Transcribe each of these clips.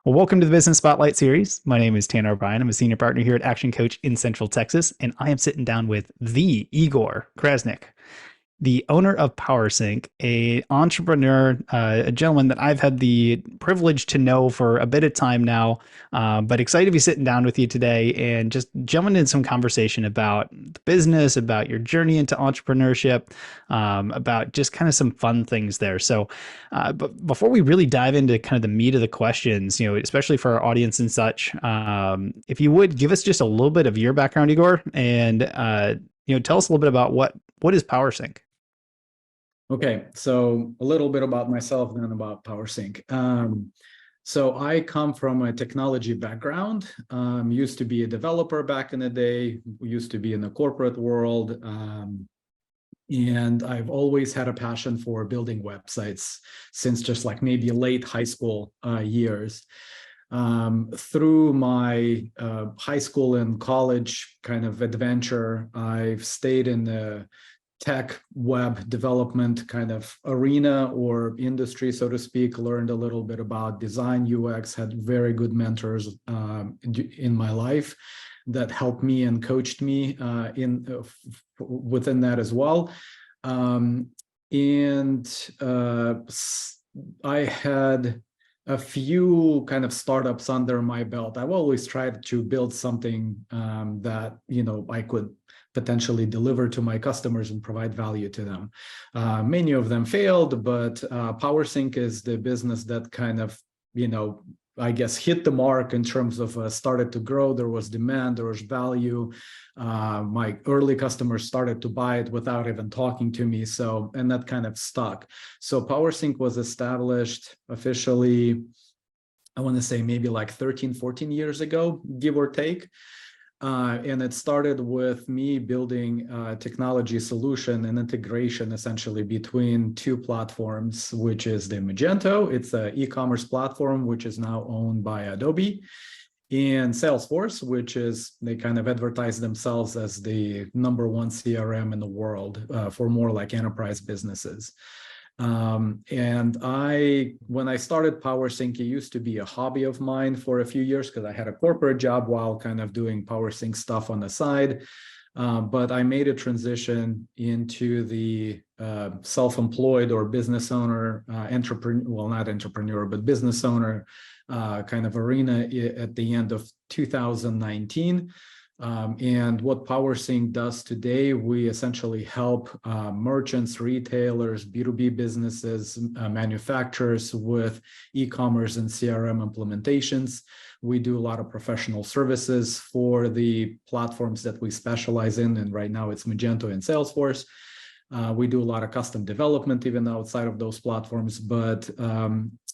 Well, welcome to the Business Spotlight series. My name is Tanner O'Brien. I'm a senior partner here at Action Coach in Central Texas, and I am sitting down with the Igor Krasnykh, the owner of PowerSync, a entrepreneur, a gentleman that I've had the privilege to know for a bit of time now, but excited to be sitting down with you today and just jumping in some conversation about the business, about your journey into entrepreneurship, about just kind of some fun things there. So, but before we really dive into kind of the meat of the questions, especially for our audience and such, if you would give us just a little bit of your background, Igor, and tell us a little bit about what is PowerSync. Okay, so a little bit about myself, then about PowerSync. So I come from a technology background, used to be a developer back in the day, used to be in the corporate world, and I've always had a passion for building websites since just like maybe late high school years. Through my high school and college kind of adventure, I've stayed in the tech web development kind of arena or industry, so to speak, learned a little bit about design, UX, had very good mentors in my life that helped me and coached me within that as well. I had a few kind of startups under my belt. I've always tried to build something that I could potentially deliver to my customers and provide value to them. Many of them failed, but PowerSync is the business that kind of, I guess, hit the mark in terms of started to grow. There was demand, there was value. My early customers started to buy it without even talking to me. And that kind of stuck. So PowerSync was established officially, I want to say maybe like 13, 14 years ago, give or take. And it started with me building a technology solution and integration essentially between two platforms, which is the Magento. It's an e-commerce platform, which is now owned by Adobe, and Salesforce, which is, they kind of advertise themselves as the number one CRM in the world for more like enterprise businesses. And when I started PowerSync, it used to be a hobby of mine for a few years because I had a corporate job while kind of doing PowerSync stuff on the side. But I made a transition into the self-employed or business owner, entrepreneur, well, not entrepreneur, but business owner kind of arena at the end of 2019. And what PowerSync does today, we essentially help merchants, retailers, B2B businesses, manufacturers with e-commerce and CRM implementations. We do a lot of professional services for the platforms that we specialize in, and right now it's Magento and Salesforce. We do a lot of custom development even outside of those platforms, but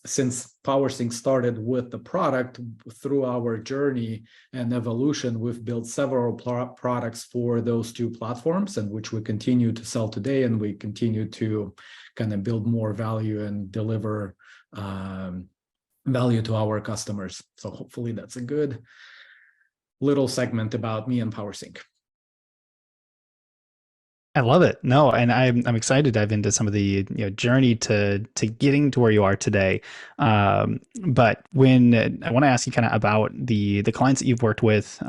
since PowerSync started with the product, through our journey and evolution, we've built several products for those two platforms, and which we continue to sell today, and we continue to kind of build more value and deliver value to our customers. So hopefully that's a good little segment about me and PowerSync. I love it. No, and I'm excited to dive into some of the journey to getting to where you are today. But when I want to ask you kind of about the clients that you've worked with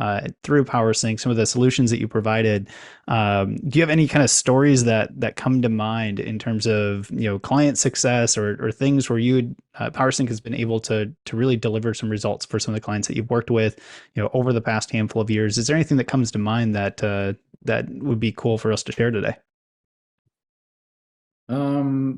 through PowerSync, some of the solutions that you provided, do you have any kind of stories that come to mind in terms of client success or things where PowerSync has been able to really deliver some results for some of the clients that you've worked with over the past handful of years? Is there anything that comes to mind that would be cool for us to share today?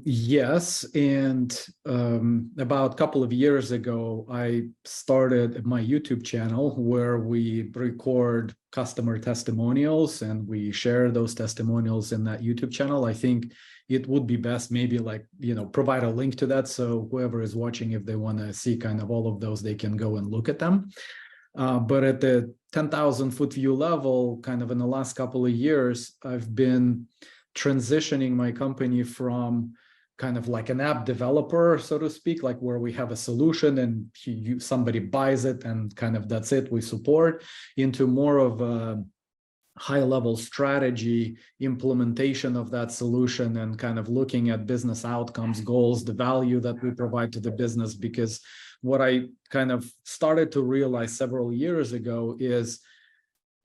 Yes, and about a couple of years ago, I started my YouTube channel where we record customer testimonials and we share those testimonials in that YouTube channel. I think it would be best maybe provide a link to that, so whoever is watching, if they want to see kind of all of those, they can go and look at them. But at the 10,000 foot view level, kind of in the last couple of years, I've been transitioning my company from kind of like an app developer, so to speak, like where we have a solution and somebody buys it and kind of that's it, we support, into more of a high-level strategy implementation of that solution and kind of looking at business outcomes, goals, the value that we provide to the business, because what I kind of started to realize several years ago is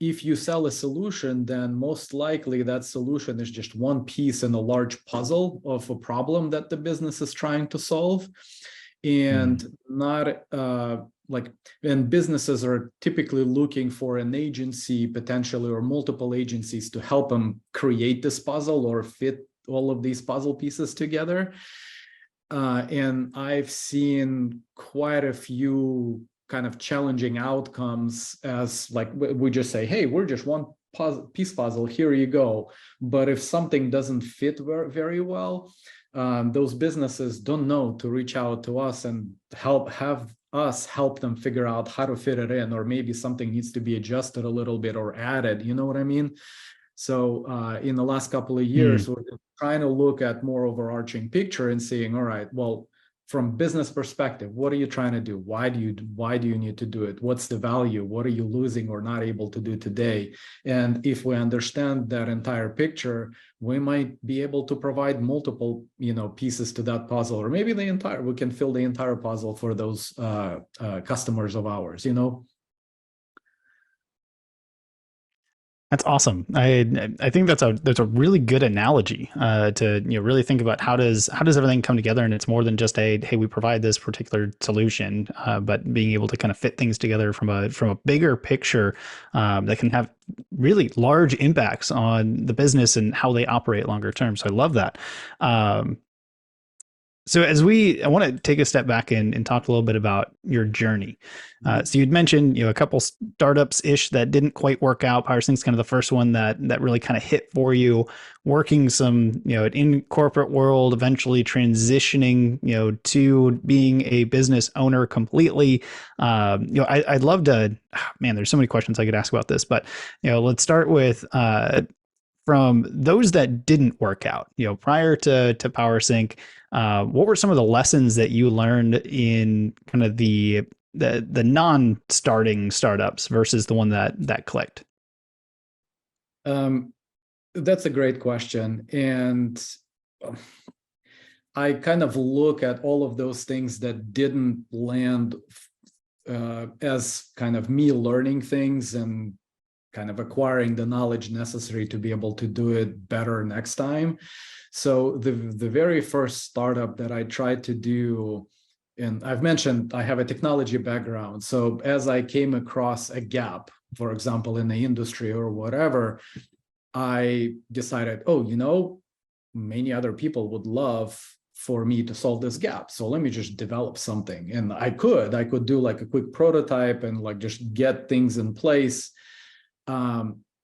if you sell a solution, then most likely that solution is just one piece in a large puzzle of a problem that the business is trying to solve. And not like, and businesses are typically looking for an agency potentially or multiple agencies to help them create this puzzle or fit all of these puzzle pieces together. And I've seen quite a few kind of challenging outcomes as like we just say, hey, we're just one piece puzzle, here you go. But if something doesn't fit very well, those businesses don't know to reach out to us and have us help them figure out how to fit it in, or maybe something needs to be adjusted a little bit or added, you know what I mean? So in the last couple of years, we're trying to look at more overarching picture and saying, all right, well, from business perspective, what are you trying to do? Why do you need to do it? What's the value? What are you losing or not able to do today? And if we understand that entire picture, we might be able to provide multiple, pieces to that puzzle, or maybe we can fill the entire puzzle for those customers of ours, That's awesome. I think that's a really good analogy to really think about how does everything come together, and it's more than just hey, we provide this particular solution, but being able to kind of fit things together from a bigger picture that can have really large impacts on the business and how they operate longer term. So I love that. So I want to take a step back and talk a little bit about your journey. So you'd mentioned, a couple startups ish that didn't quite work out. PowerSync's kind of the first one that really kind of hit for you. Working some, in corporate world, eventually transitioning, to being a business owner completely. I'd love to. Man, there's so many questions I could ask about this, but let's start with. From those that didn't work out, prior to PowerSync, what were some of the lessons that you learned in kind of the non-starting startups versus the one that clicked? That's a great question. And I kind of look at all of those things that didn't land as kind of me learning things and kind of acquiring the knowledge necessary to be able to do it better next time. So the very first startup that I tried to do, and I've mentioned I have a technology background. So as I came across a gap, for example, in the industry or whatever, I decided, many other people would love for me to solve this gap. So let me just develop something. And I could do like a quick prototype and like just get things in place.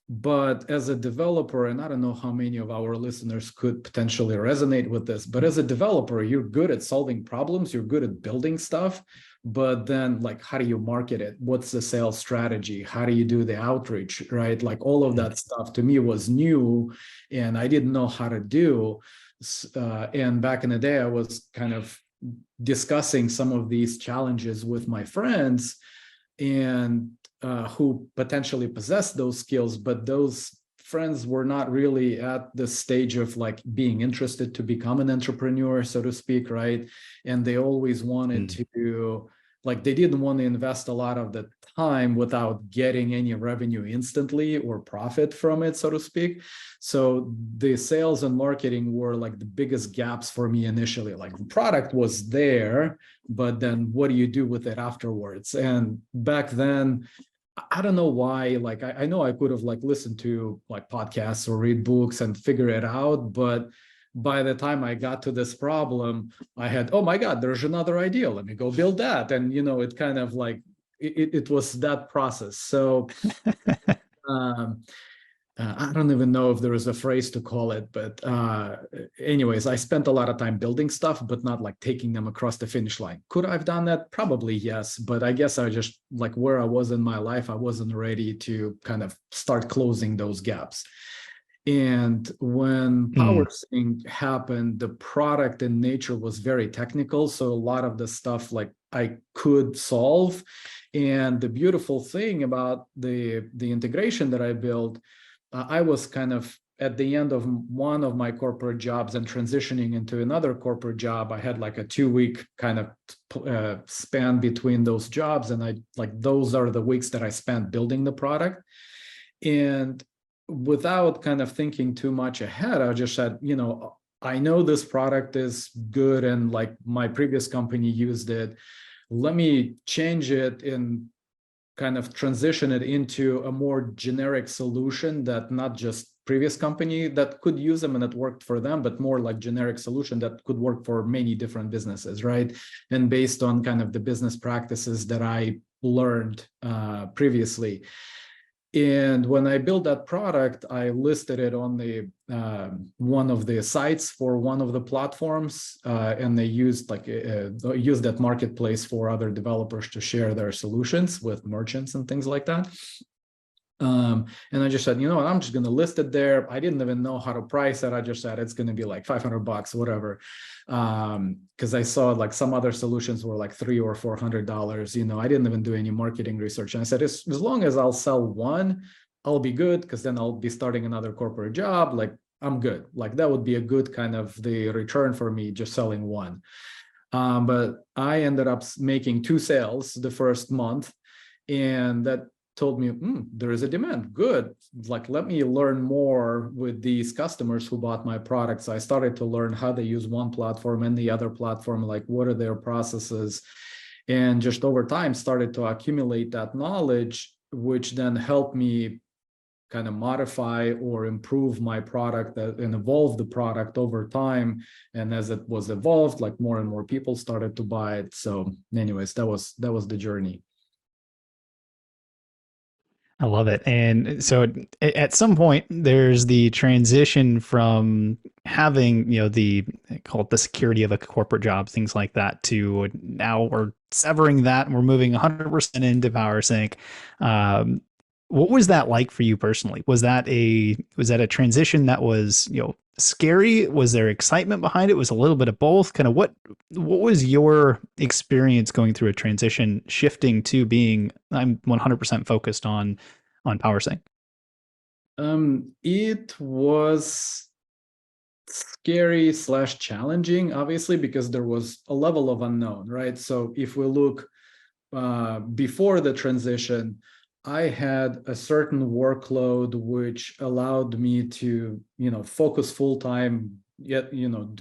But as a developer, and I don't know how many of our listeners could potentially resonate with this, but as a developer, you're good at solving problems, you're good at building stuff, but then like, how do you market it? What's the sales strategy? How do you do the outreach, right? Like all of that stuff to me was new and I didn't know how to do. And back in the day, I was kind of discussing some of these challenges with my friends and who potentially possess those skills, but those friends were not really at the stage of like being interested to become an entrepreneur, so to speak, right? And they always wanted to, like, they didn't want to invest a lot of the time without getting any revenue instantly or profit from it, so to speak. So the sales and marketing were like the biggest gaps for me initially. Like the product was there, but then what do you do with it afterwards? And back then, I don't know why, like, I know I could have like listened to like podcasts or read books and figure it out, but by the time I got to this problem, I had, oh my God, there's another idea. Let me go build that. And, it kind of like, it was that process. So I don't even know if there is a phrase to call it, but anyways, I spent a lot of time building stuff, but not like taking them across the finish line. Could I have done that? Probably yes, but I guess I just like where I was in my life, I wasn't ready to kind of start closing those gaps. And when PowerSync happened, the product in nature was very technical. So a lot of the stuff like I could solve. And the beautiful thing about the integration that I built, I was kind of at the end of one of my corporate jobs and transitioning into another corporate job, I had like a 2-week kind of span between those jobs. And I like, those are the weeks that I spent building the product. And without kind of thinking too much ahead, I just said, I know this product is good and like my previous company used it. Let me change it and kind of transition it into a more generic solution that not just previous company that could use them and it worked for them, but more like generic solution that could work for many different businesses, right? And based on kind of the business practices that I learned previously. And when I built that product, I listed it on the one of the sites for one of the platforms, and they used use that marketplace for other developers to share their solutions with merchants and things like that. And I just said, I'm just going to list it there. I didn't even know how to price it. I just said it's going to be like $500, whatever. Because I saw like some other solutions were like $300 or $400. I didn't even do any marketing research. And I said, as long as I'll sell one, I'll be good, because then I'll be starting another corporate job. Like I'm good. Like that would be a good kind of the return for me just selling one. But I ended up making 2 sales the first month, and that told me, there is a demand. Good. Like, let me learn more with these customers who bought my products. I started to learn how they use one platform and the other platform, like what are their processes. And just over time started to accumulate that knowledge, which then helped me kind of modify or improve my product and evolve the product over time. And as it was evolved, like more and more people started to buy it. So anyways, that was the journey. I love it. And so at some point, there's the transition from having, the call it the security of a corporate job, things like that, to now we're severing that and we're moving 100% into PowerSync. What was that like for you personally? Was that a transition that was, scary? Was there excitement behind it? Was a little bit of both? Kind of what was your experience going through a transition, shifting to being I'm 100% focused on PowerSync? It was scary / challenging, obviously, because there was a level of unknown, right? So if we look before the transition, I had a certain workload which allowed me to, focus full time, yet,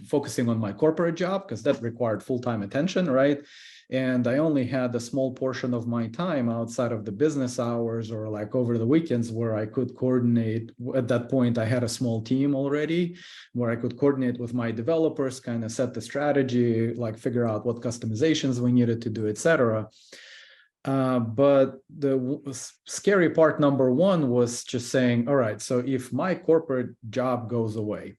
focusing on my corporate job, because that required full-time attention, right? And I only had a small portion of my time outside of the business hours or like over the weekends where I could coordinate. At that point, I had a small team already where I could coordinate with my developers, kind of set the strategy, like figure out what customizations we needed to do, etc. But the scary part number one was just saying, all right, so if my corporate job goes away,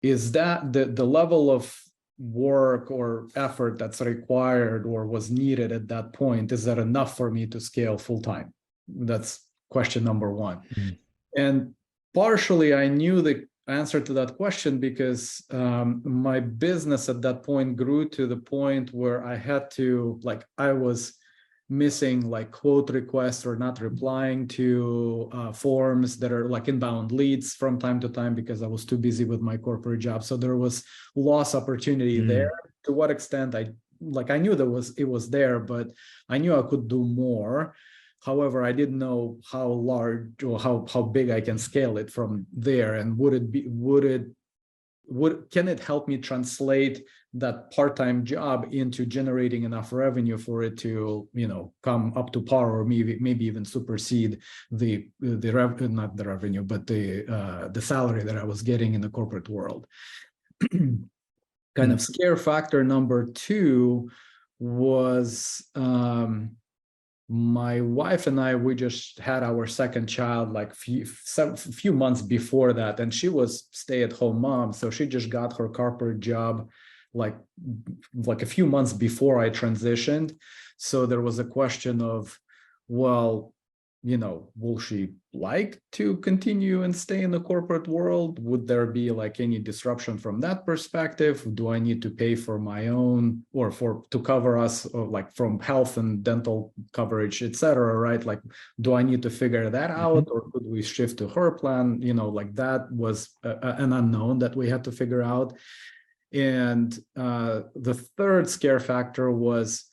is that the level of work or effort that's required or was needed at that point, is that enough for me to scale full time? That's question number one. Mm-hmm. And partially I knew the answer to that question because my business at that point grew to the point where I had to, like, I was missing like quote requests or not replying to forms that are like inbound leads from time to time because I was too busy with my corporate job. So there was loss opportunity there. To what extent I knew it was there, but I knew I could do more. However, I didn't know how large or how big I can scale it from there. And can it help me translate that part-time job into generating enough revenue for it to, come up to par or maybe even supersede not the revenue, but the salary that I was getting in the corporate world. Kind of scare factor number two was my wife and I, we just had our second child like few months before that, and she was stay-at-home mom, so she just got her corporate job like a few months before I transitioned. So there was a question of, well, will she like to continue and stay in the corporate world? Would there be like any disruption from that perspective? Do I need to pay for my own or to cover us, or like from health and dental coverage, etc., right? Like, do I need to figure that out, or could we shift to her plan? Like that was an unknown that we had to figure out. And the third scare factor was,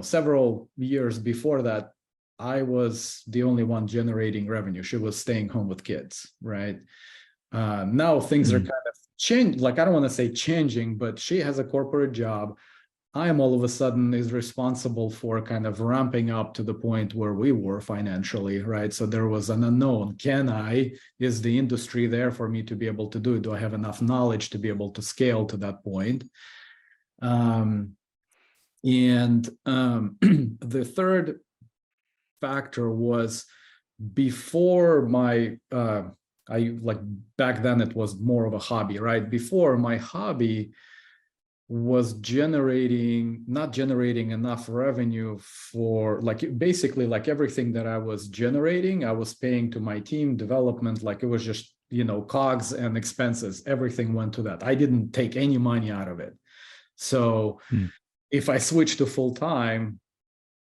several years before that, I was the only one generating revenue. She was staying home with kids, right? Now things are kind of changed. Like, I don't want to say changing, but she has a corporate job. I am all of a sudden is responsible for kind of ramping up to the point where we were financially, right? So there was an unknown. Is the industry there for me to be able to do it? Do I have enough knowledge to be able to scale to that point? The third factor was before back then it was more of a hobby, right? Before, my hobby was not generating enough revenue for basically everything that I was generating, I was paying to my team development. Like, it was just, COGS and expenses, everything went to that. I didn't take any money out of it. So if I switch to full time,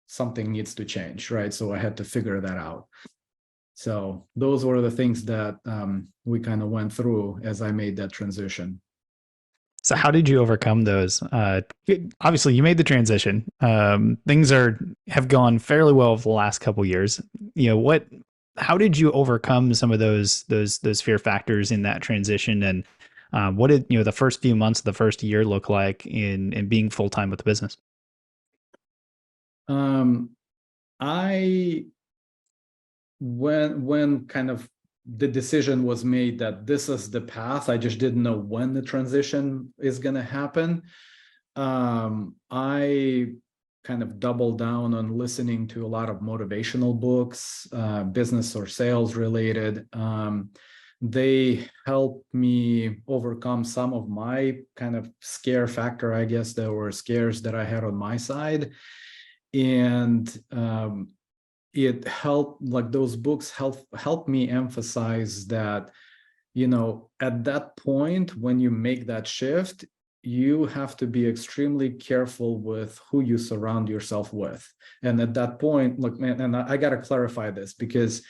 something needs to change, right? So I had to figure that out. So those were the things that we kind of went through as I made that transition. So how did you overcome those? Obviously, you made the transition. Things have gone fairly well over the last couple of years. How did you overcome some of those fear factors in that transition? And what did the first few months of the first year look like in being full time with the business? When kind of the decision was made that this is the path, I just didn't know when the transition is going to happen. I kind of doubled down on listening to a lot of motivational books, business or sales related. They helped me overcome some of my kind of scare factor. I guess there were scares that I had on my side. And it helped, those books helped me emphasize that, at that point, when you make that shift, you have to be extremely careful with who you surround yourself with. And at that point, look, man, and I got to clarify this because,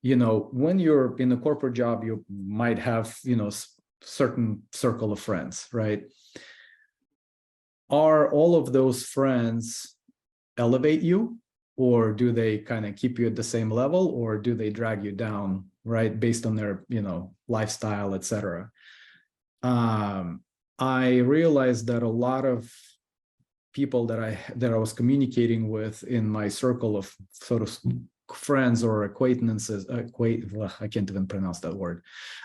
when you're in a corporate job, you might have, certain circle of friends, right? Are all of those friends elevate you, or do they kind of keep you at the same level, or do they drag you down, right, based on their lifestyle, etc. I realized that a lot of people that I was communicating with in my circle of sort of friends or acquaintances, I can't even pronounce that word,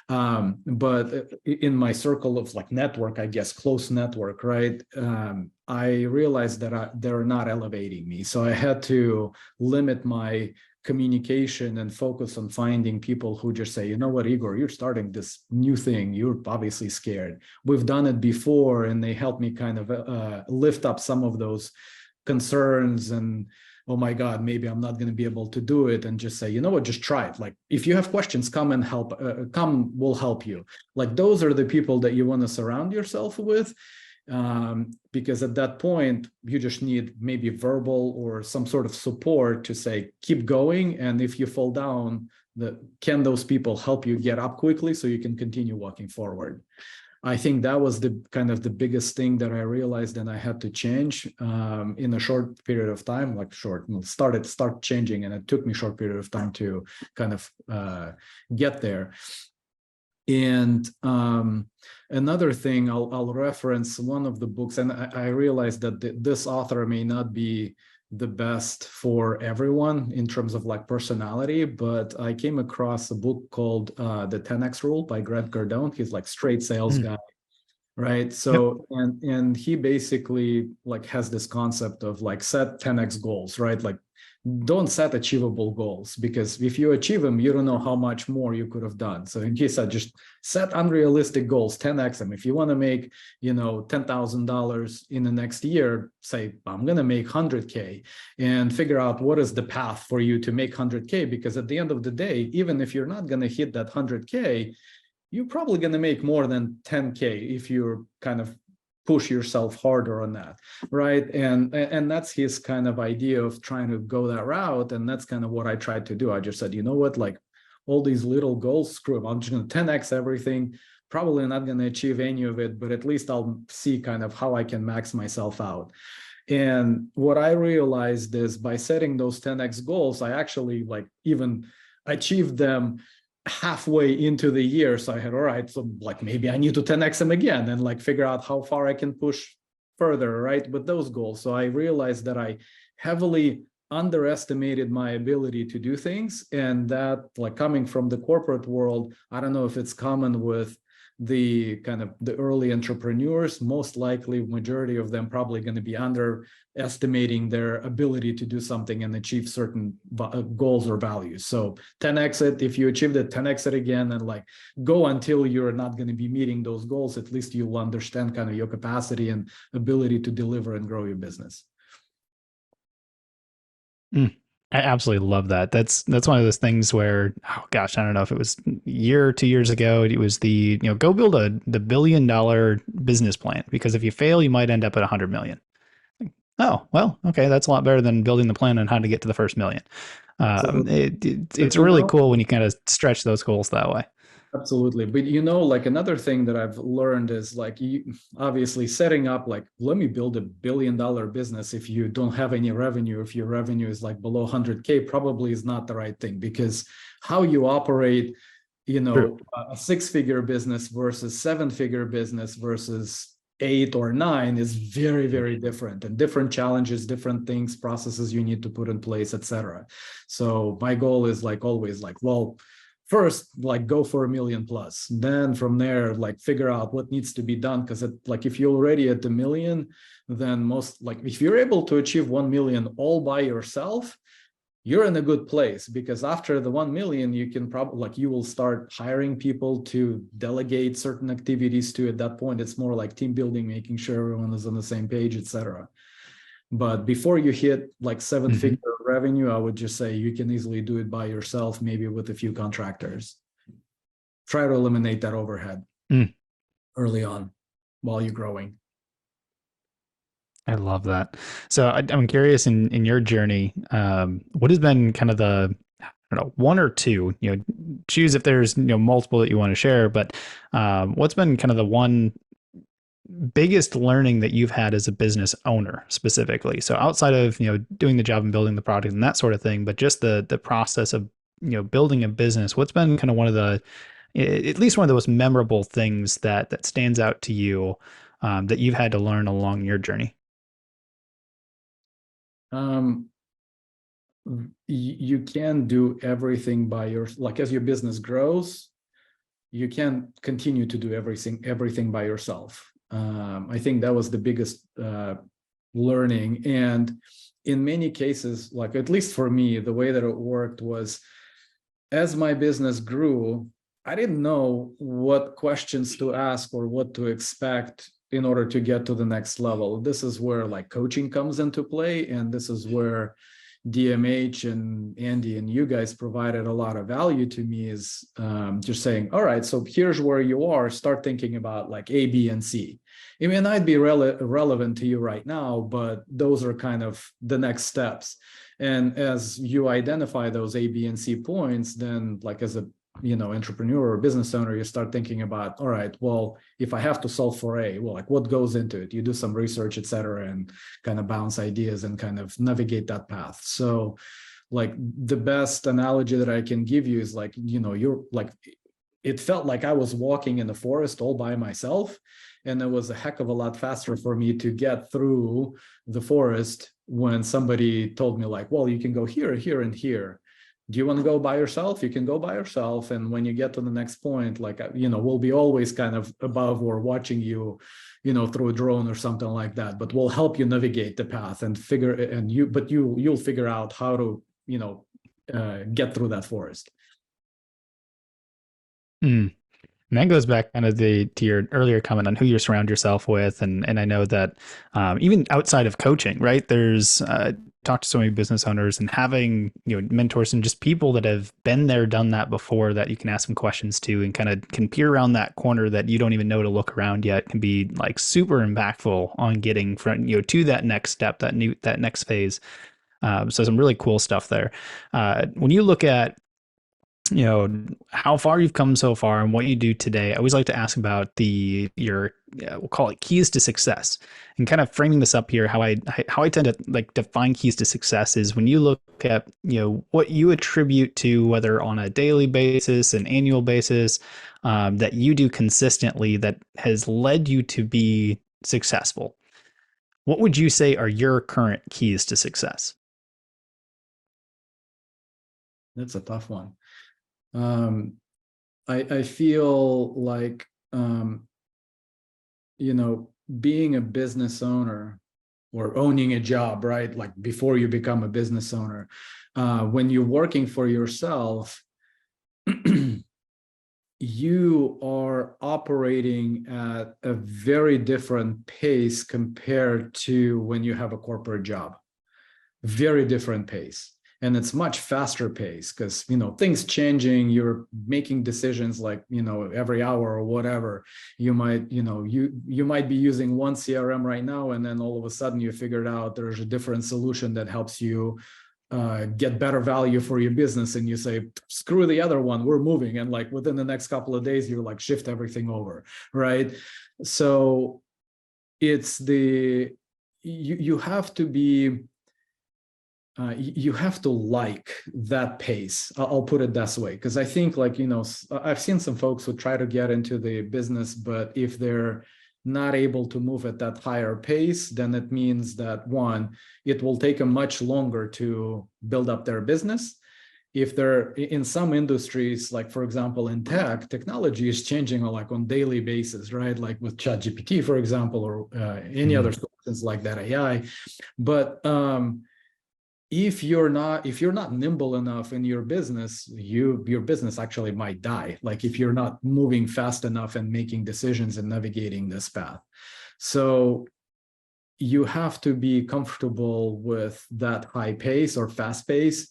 but in my circle of network, I guess, close network, right? I realized that they're not elevating me. So I had to limit my communication and focus on finding people who just say, you know what, Igor, you're starting this new thing. You're obviously scared. We've done it before. And they helped me kind of lift up some of those concerns and, oh my God, maybe I'm not going to be able to do it, and just say, you know what, just try it. If you have questions, come and help, we'll help you. Those are the people that you want to surround yourself with, because at that point, you just need maybe verbal or some sort of support to say, keep going. And if you fall down, can those people help you get up quickly so you can continue walking forward? I think that was the biggest thing that I realized, and I had to change in a short period of time. Start changing, and it took me a short period of time to kind of get there. And another thing, I'll reference one of the books, and I realized that this author may not be the best for everyone in terms of personality, but I came across a book called The 10X Rule by Grant Cardone. He's straight sales guy, right? So, yep. and he basically has this concept of set 10X goals, right? don't set achievable goals, because if you achieve them, you don't know how much more you could have done. So in case I just set unrealistic goals, 10x them. If you want to make, $10,000 in the next year, say, I'm going to make 100K, and figure out what is the path for you to make 100K. Because at the end of the day, even if you're not going to hit that 100K, you're probably going to make more than 10K if you're kind of push yourself harder on that, right? And that's his kind of idea of trying to go that route. And that's kind of what I tried to do. I just said, you know what, like all these little goals, screw them. I'm just going to 10x everything. Probably not going to achieve any of it, but at least I'll see kind of how I can max myself out. And what I realized is by setting those 10x goals, I actually like even achieved them halfway into the year. So I had, all right, so like maybe I need to 10x them again and like figure out how far I can push further, right, with those goals. So I realized that I heavily underestimated my ability to do things. And that, like coming from the corporate world, I don't know if it's common with the kind of the early entrepreneurs, most likely majority of them probably going to be underestimating their ability to do something and achieve certain goals or values. So 10x it, if you achieve it, 10x it again, and like go until you're not going to be meeting those goals. At least you'll understand kind of your capacity and ability to deliver and grow your business. I absolutely love that. That's one of those things where, oh gosh, I don't know if it was a year or 2 years ago. It was go build the $1 billion business plan, because if you fail, you might end up at 100 million. Oh, well, okay, that's a lot better than building the plan on how to get to the first million. It's really cool when you kind of stretch those goals that way. Absolutely. But like another thing that I've learned is like obviously setting up like, let me build $1 billion business. If you don't have any revenue, if your revenue is like below 100K, probably is not the right thing, because how you operate, True. a 6-figure business versus 7-figure business versus 8 or 9 is very, very different, and different challenges, different things, processes you need to put in place, etc. So my goal is like always like, well, first, like go for $1 million plus. Then from there, like figure out what needs to be done. Because like if you're already at the million, then most like if you're able to achieve 1 million all by yourself, you're in a good place, because after the 1 million, you can probably like you will start hiring people to delegate certain activities to. At that point, it's more like team building, making sure everyone is on the same page, etc. But before you hit like 7-figure revenue, I would just say you can easily do it by yourself, maybe with a few contractors. Try to eliminate that overhead early on while you're growing. I love that. So I'm curious in your journey, what has been kind of the, I don't know, one or two, choose if there's, multiple that you want to share, but what's been kind of the one biggest learning that you've had as a business owner specifically? So outside of, doing the job and building the product and that sort of thing, but just the process of, building a business, what's been kind of one of the, at least one of the most memorable things that stands out to you, that you've had to learn along your journey? You can do everything by like as your business grows, you can continue to do everything by yourself. I think that was the biggest learning. And in many cases, like at least for me, the way that it worked was, as my business grew, I didn't know what questions to ask or what to expect in order to get to the next level. This is where like coaching comes into play. And this is where DMH and Andy and you guys provided a lot of value to me, is just saying, all right, so here's where you are. Start thinking about like A, B, and C. It may not be relevant to you right now, but those are kind of the next steps. And as you identify those A, B, and C points, then like as a entrepreneur or business owner, you start thinking about, all right, well, if I have to solve for A, well, like what goes into it? You do some research, et cetera, and kind of bounce ideas and kind of navigate that path. So like the best analogy that I can give you is like, you're like, it felt like I was walking in the forest all by myself. And it was a heck of a lot faster for me to get through the forest when somebody told me like, well, you can go here, here, and here. Do you want to go by yourself? You can go by yourself. And when you get to the next point, like, we'll be always kind of above or watching you, through a drone or something like that, but we'll help you navigate the path and you'll figure out how to, get through that forest. Mm. And that goes back kind of to your earlier comment on who you surround yourself with, and I know that even outside of coaching, right? There's talked to so many business owners, and having mentors and just people that have been there, done that before, that you can ask some questions to, and kind of can peer around that corner that you don't even know to look around yet, can be like super impactful on getting from to that next step, that next phase. So some really cool stuff there. When you look at how far you've come so far and what you do today, I always like to ask about your we'll call it keys to success, and kind of framing this up here. How I tend to like define keys to success is when you look at what you attribute to, whether on a daily basis, an annual basis, that you do consistently that has led you to be successful. What would you say are your current keys to success? That's a tough one. I feel like, being a business owner or owning a job, right? Like before you become a business owner, when you're working for yourself, you are operating at a very different pace compared to when you have a corporate job. Very different pace. And it's much faster pace because things changing, you're making decisions like every hour or whatever. You might you might be using one CRM right now, and then all of a sudden you figured out there's a different solution that helps you get better value for your business, and you say screw the other one, we're moving, and like within the next couple of days you like shift everything over, right? So it's you have to be you have to like that pace. I'll put it this way, because I think like, I've seen some folks who try to get into the business, but if they're not able to move at that higher pace, then it means that one, it will take them much longer to build up their business. If they're in some industries, like for example, in technology is changing like on daily basis, right? Like with ChatGPT, for example, or any other solutions like that, AI. But if you're not nimble enough in your business, your business actually might die. Like if you're not moving fast enough and making decisions and navigating this path. So you have to be comfortable with that high pace or fast pace.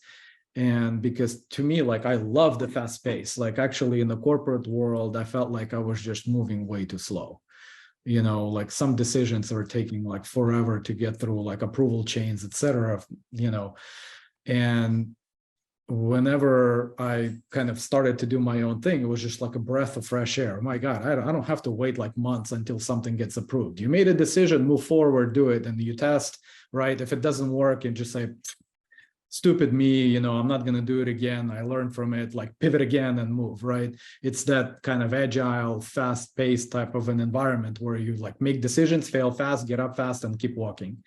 And because to me, like I love the fast pace. Like actually in the corporate world, I felt like I was just moving way too slow. Like some decisions are taking like forever to get through, like approval chains, etc. And whenever I kind of started to do my own thing, it was just like a breath of fresh air. Oh my God, I don't have to wait like months until something gets approved. You made a decision, move forward, do it, and you test, right? If it doesn't work, and just say, stupid me, I'm not going to do it again. I learned from it, like pivot again and move, right? It's that kind of agile, fast paced type of an environment where you like make decisions, fail fast, get up fast, and keep walking.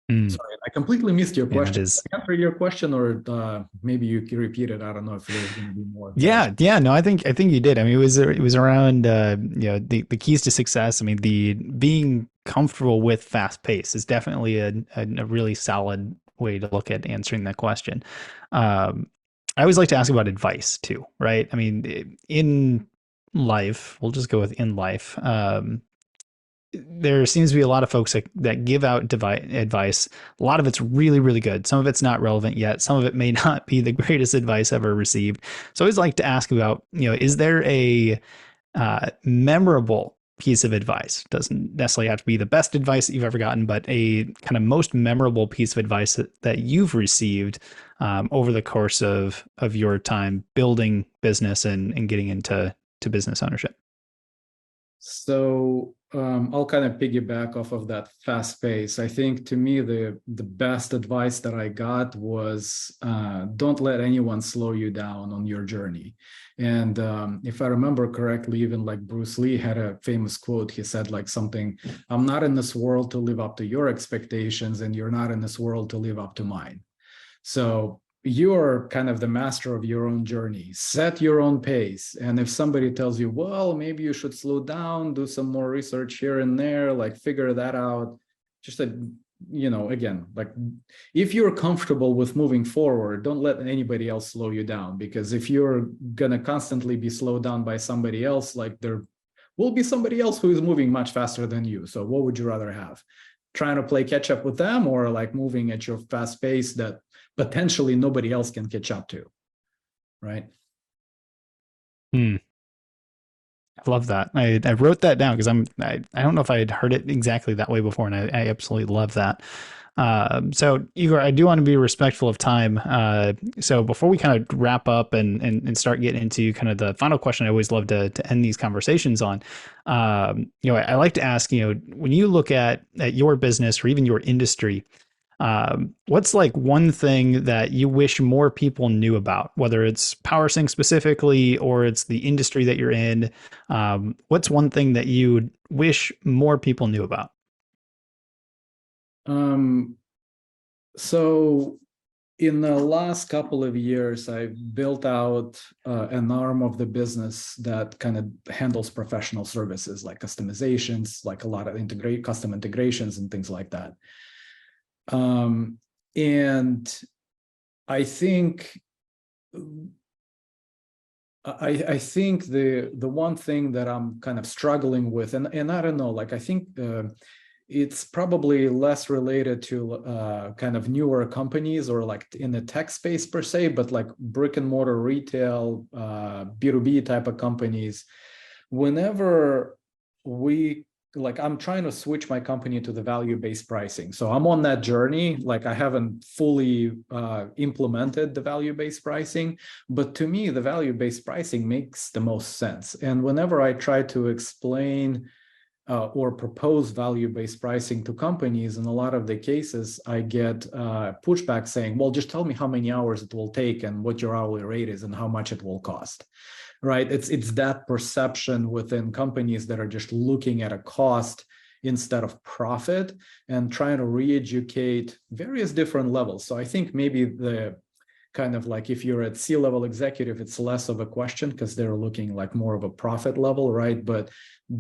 Sorry, I completely missed your question. Did I answer your question, or maybe you can repeat it? I don't know if there's going to be more. Yeah, no, I think you did. I mean, it was around the keys to success. I mean, the being comfortable with fast pace is definitely a really solid way to look at answering that question. I always like to ask about advice too, right? I mean, in life, we'll just go with in life. There seems to be a lot of folks that give out advice. A lot of it's really, really good. Some of it's not relevant yet. Some of it may not be the greatest advice ever received. So I always like to ask about, is there a memorable piece of advice? Doesn't necessarily have to be the best advice that you've ever gotten, but a kind of most memorable piece of advice that you've received over the course of your time building business and getting into business ownership. So I'll kind of piggyback off of that fast pace. I think to me, the best advice that I got was don't let anyone slow you down on your journey. And if I remember correctly, even like Bruce Lee had a famous quote. He said like something, I'm not in this world to live up to your expectations, and you're not in this world to live up to mine. So you're kind of the master of your own journey. Set your own pace. And if somebody tells you, well, maybe you should slow down, do some more research here and there, like figure that out, just a, again, like if you're comfortable with moving forward, don't let anybody else slow you down. Because if you're going to constantly be slowed down by somebody else, like there will be somebody else who is moving much faster than you. So what would you rather have? Trying to play catch up with them, or like moving at your fast pace that potentially nobody else can catch up to, right? Hmm. I love that. I wrote that down because I don't know if I had heard it exactly that way before, and I absolutely love that. So Igor, I do want to be respectful of time. So before we kind of wrap up and start getting into kind of the final question, I always love to end these conversations on. I like to ask, when you look at your business or even your industry, what's like one thing that you wish more people knew about, whether it's PowerSync specifically or it's the industry that you're in? What's one thing that you wish more people knew about? Um, so in the last couple of years, I've built out an arm of the business that kind of handles professional services like customizations, like a lot of custom integrations and things like that. And I think the one thing that I'm kind of struggling with, and I don't know, like I think it's probably less related to kind of newer companies or like in the tech space per se, but like brick and mortar retail, B2B type of companies. Whenever we like, I'm trying to switch my company to the value-based pricing. So I'm on that journey. Like I haven't fully implemented the value-based pricing, but to me, the value-based pricing makes the most sense. And whenever I try to explain or propose value-based pricing to companies, in a lot of the cases, I get pushback saying, well, just tell me how many hours it will take and what your hourly rate is and how much it will cost. Right? It's that perception within companies that are just looking at a cost instead of profit and trying to re-educate various different levels. So I think maybe the kind of like if you're at C-level executive, it's less of a question because they're looking like more of a profit level, right? But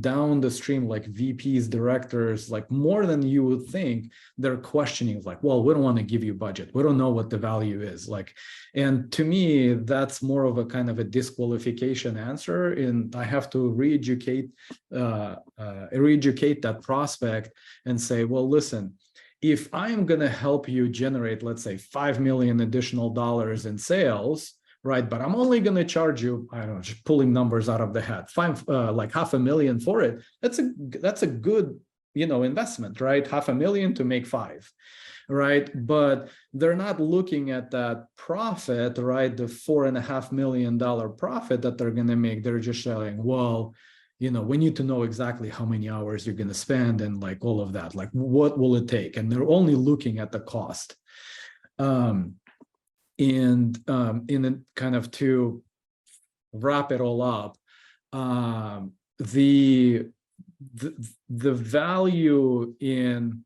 down the stream, like VPs, directors, like more than you would think, they're questioning like, well, we don't want to give you budget. We don't know what the value is like. And to me, that's more of a kind of a disqualification answer. And I have to re-educate that prospect and say, well, listen, if I'm going to help you generate, let's say, 5 million additional dollars in sales, right? But I'm only going to charge you, I don't know, just pulling numbers out of the hat, like $500,000 for it. That's a good, investment, right? $500,000 to make 5, right? But they're not looking at that profit, right? The $4.5 million profit that they're going to make. They're just saying, well, we need to know exactly how many hours you're going to spend and like all of that, like what will it take? And they're only looking at the cost. In a kind of to wrap it all up, the value in,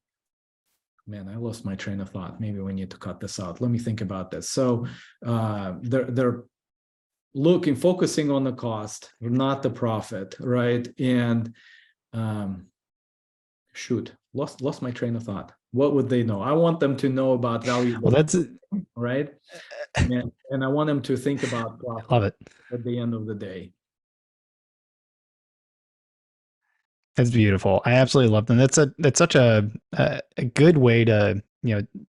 man, I lost my train of thought. Maybe we need to cut this out. Let me think about this. So they're focusing on the cost, not the profit, right? And shoot, lost my train of thought. What would they know? I want them to know about value. Well, that's right. And I want them to think about profit. I love it. At the end of the day. That's beautiful. I absolutely love them. That's such a good way to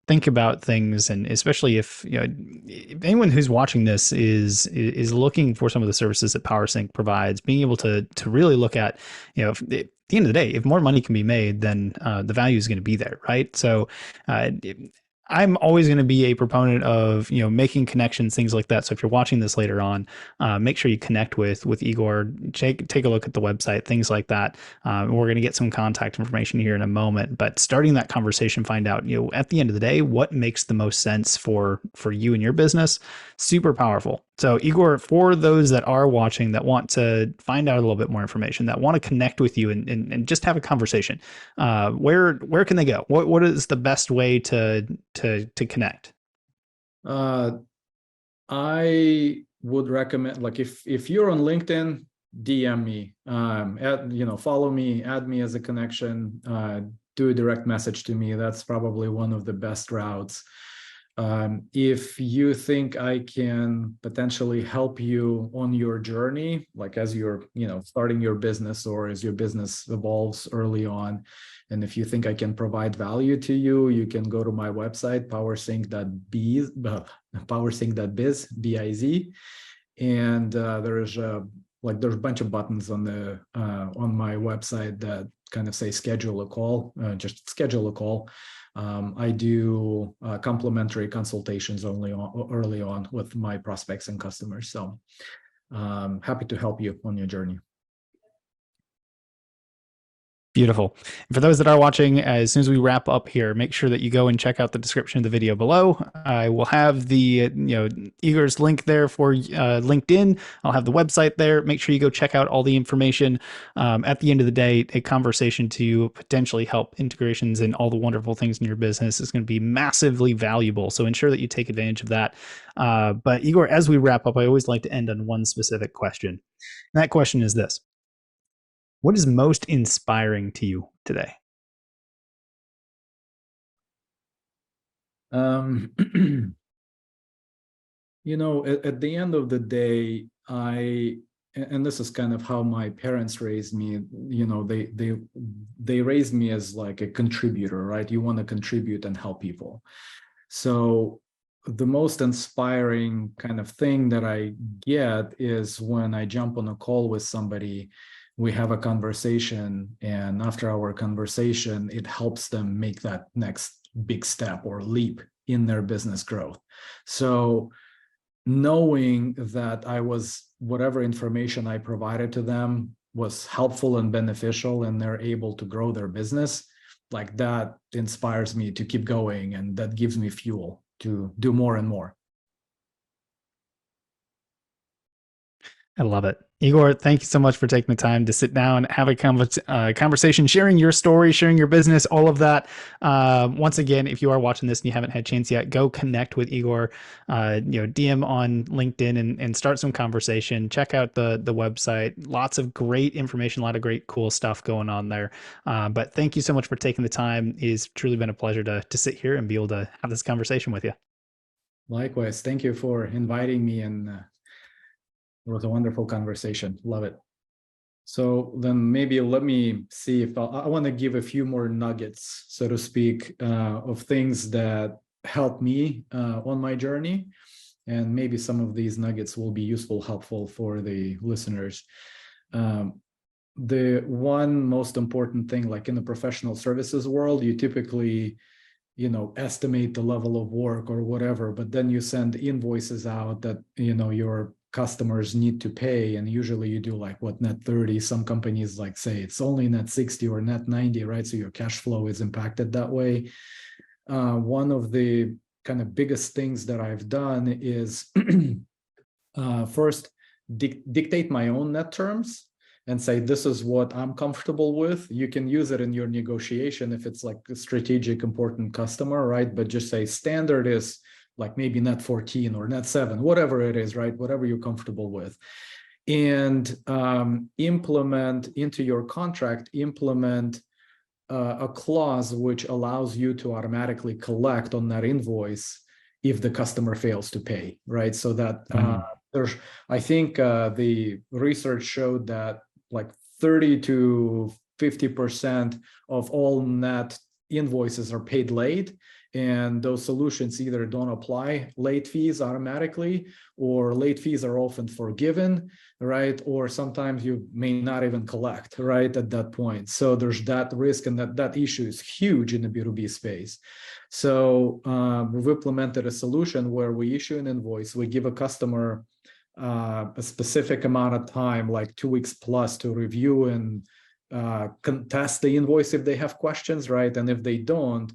think about things, and especially if if anyone who's watching this is looking for some of the services that PowerSync provides, being able to really look at at the end of the day, if more money can be made, then the value is going to be there, right? So I'm always going to be a proponent of making connections, things like that. So if you're watching this later on, make sure you connect with Igor. Take a look at the website, things like that. We're going to get some contact information here in a moment. But starting that conversation, find out at the end of the day what makes the most sense for you and your business. Super powerful. So Igor, for those that are watching that want to find out a little bit more information, that want to connect with you and just have a conversation, where can they go? What is the best way to connect? Uh, I would recommend, like, if you're on LinkedIn, DM me, follow me, add me as a connection, do a direct message to me. That's probably one of the best routes. If you think I can potentially help you on your journey, like as you're, starting your business or as your business evolves early on, and if you think I can provide value to you, you can go to my website, powersync.biz, B-I-Z, and there's a bunch of buttons on my website that kind of say schedule a call. Just schedule a call. I do complimentary consultations early on with my prospects and customers. So happy to help you on your journey. Beautiful. And for those that are watching, as soon as we wrap up here, make sure that you go and check out the description of the video below. I will have the Igor's link there for LinkedIn. I'll have the website there. Make sure you go check out all the information. At the end of the day, a conversation to potentially help integrations and all the wonderful things in your business is going to be massively valuable. So ensure that you take advantage of that. But Igor, as we wrap up, I always like to end on one specific question. And that question is this: what is most inspiring to you today? At the end of the day, and this is kind of how my parents raised me, they raised me as like a contributor, right? You want to contribute and help people. So the most inspiring kind of thing that I get is when I jump on a call with somebody, we have a conversation, and after our conversation, it helps them make that next big step or leap in their business growth. So knowing that whatever information I provided to them was helpful and beneficial, and they're able to grow their business, like that inspires me to keep going, and that gives me fuel to do more and more. I love it. Igor, thank you so much for taking the time to sit down, have a conversation, sharing your story, sharing your business, all of that. Once again, if you are watching this and you haven't had a chance yet, go connect with Igor, DM on LinkedIn and start some conversation. Check out the website. Lots of great information, a lot of great cool stuff going on there. But thank you so much for taking the time. It's truly been a pleasure to sit here and be able to have this conversation with you. Likewise. Thank you for inviting me, and it was a wonderful conversation. Love it. So then maybe let me see if I want to give a few more nuggets, so to speak, of things that helped me on my journey. And maybe some of these nuggets will be helpful for the listeners. The one most important thing, like in the professional services world, you typically estimate the level of work or whatever, but then you send invoices out that your customers need to pay, and usually you do like net 30. Some companies like say it's only net 60 or net 90, right? So your cash flow is impacted that way. One of the kind of biggest things that I've done is first dictate my own net terms and say, this is what I'm comfortable with. You can use it in your negotiation if it's like a strategic, important customer, right? But just say standard is like maybe net 14 or net 7, whatever it is, right? Whatever you're comfortable with. And implement into your contract, a clause which allows you to automatically collect on that invoice if the customer fails to pay, right? So that I think the research showed that like 30 to 50% of all net invoices are paid late, and those solutions either don't apply late fees automatically, or late fees are often forgiven, right? Or sometimes you may not even collect, right, at that point. So there's that risk, and that issue is huge in the B2B space. So we've implemented a solution where we issue an invoice, we give a customer a specific amount of time, like 2 weeks plus, to review and contest the invoice if they have questions, right? And if they don't,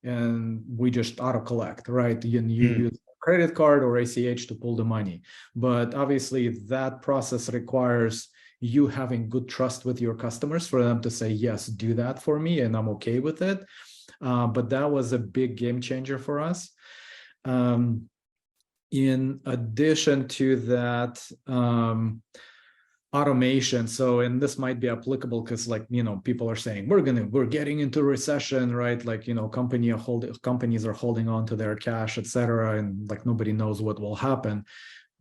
and we just auto collect, right? You use a credit card or ACH to pull the money. But obviously that process requires you having good trust with your customers for them to say, yes, do that for me, and I'm okay with it. But that was a big game changer for us. in addition to that, automation. So, and this might be applicable because, like, people are saying we're getting into recession, right? Like, companies are holding on to their cash, etc., and like nobody knows what will happen.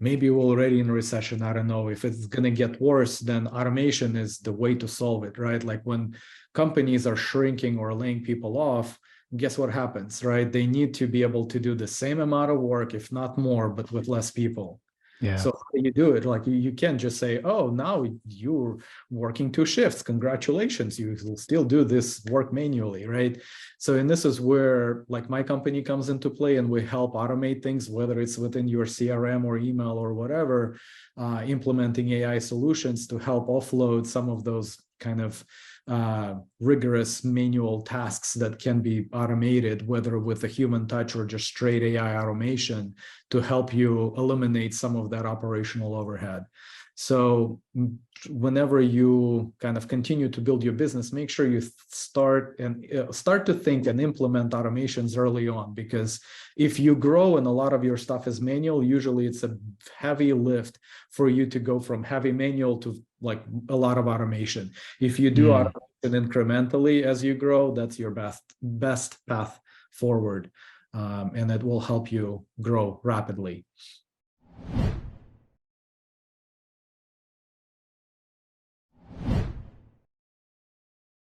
Maybe we're already in a recession. I don't know. If it's going to get worse, then automation is the way to solve it, right? Like when companies are shrinking or laying people off, guess what happens, right? They need to be able to do the same amount of work, if not more, but with less people. Yeah. So how do you do it? Like you can't just say, oh, now you're working 2 shifts. Congratulations. You will still do this work manually, right? So, and this is where like my company comes into play, and we help automate things, whether it's within your CRM or email or whatever, implementing AI solutions to help offload some of those kind of rigorous manual tasks that can be automated, whether with a human touch or just straight AI automation, to help you eliminate some of that operational overhead. So whenever you kind of continue to build your business, make sure you start to think and implement automations early on, because if you grow and a lot of your stuff is manual, usually it's a heavy lift for you to go from heavy manual to like a lot of automation. If you do automation incrementally as you grow, that's your best path forward, and it will help you grow rapidly.